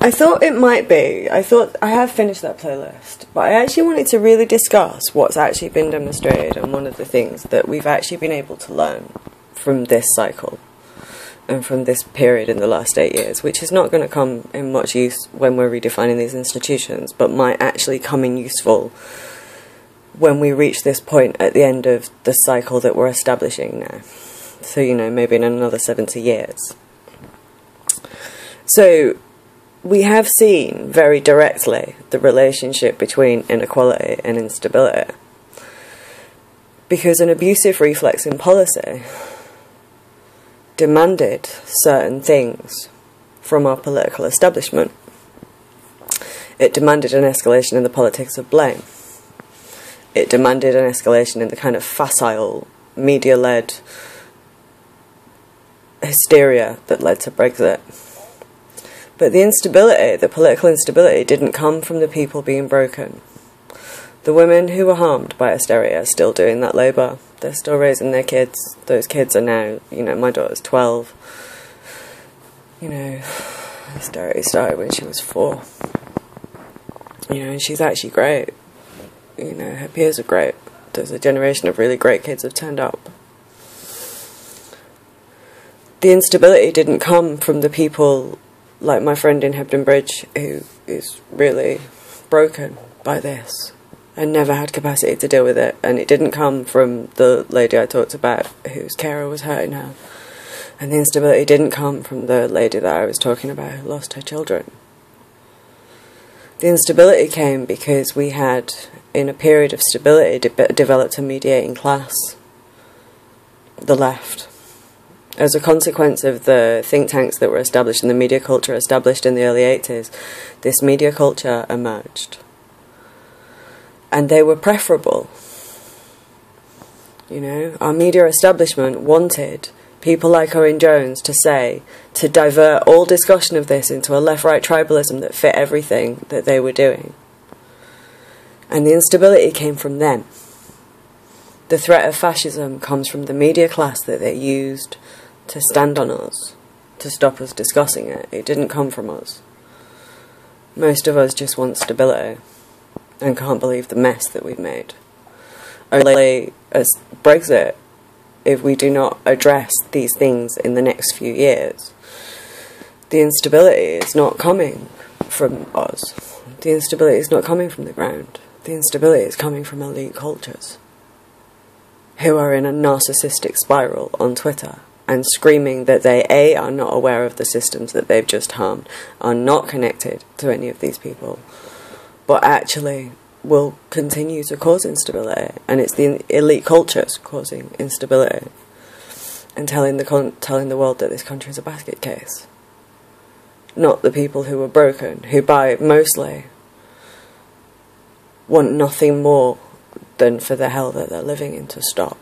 I thought it might be. I thought I have finished that playlist, but I actually wanted to really discuss what's actually been demonstrated and one of the things that we've actually been able to learn from this cycle and from this period in the last 8 years, which is not going to come in much use when we're redefining these institutions, but might actually come in useful when we reach this point at the end of the cycle that we're establishing now. So, you know, maybe in another 70 years. So, we have seen very directly the relationship between inequality and instability, because an abusive reflex in policy demanded certain things from our political establishment. It demanded an escalation in the politics of blame. It demanded an escalation in the kind of facile, media-led hysteria that led to Brexit. But the instability, the political instability, didn't come from the people being broken. The women who were harmed by hysteria are still doing that labour. They're still raising their kids. Those kids are now, you know, my daughter's 12. You know, hysteria started when she was 4. You know, and she's actually great. You know, her peers are great. There's a generation of really great kids have turned up. The instability didn't come from the people like my friend in Hebden Bridge, who is really broken by this and never had capacity to deal with it. And it didn't come from the lady I talked about whose carer was hurting her. And the instability didn't come from the lady that I was talking about who lost her children. The instability came because we had, in a period of stability, developed a mediating class, the left. As a consequence of the think tanks that were established and the media culture established in the early 80s, this media culture emerged. And they were preferable. You know, our media establishment wanted people like Owen Jones to divert all discussion of this into a left-right tribalism that fit everything that they were doing. And the instability came from them. The threat of fascism comes from the media class that they used to stand on us, to stop us discussing it. It didn't come from us. Most of us just want stability and can't believe the mess that we've made. Only as Brexit, if we do not address these things in the next few years, the instability is not coming from us. The instability is not coming from the ground. The instability is coming from elite cultures who are in a narcissistic spiral on Twitter and screaming that they, A, are not aware of the systems that they've just harmed, are not connected to any of these people, but actually will continue to cause instability. And it's the elite cultures causing instability and telling the world that this country is a basket case. Not the people who are broken, who by mostly want nothing more than for the hell that they're living in to stop.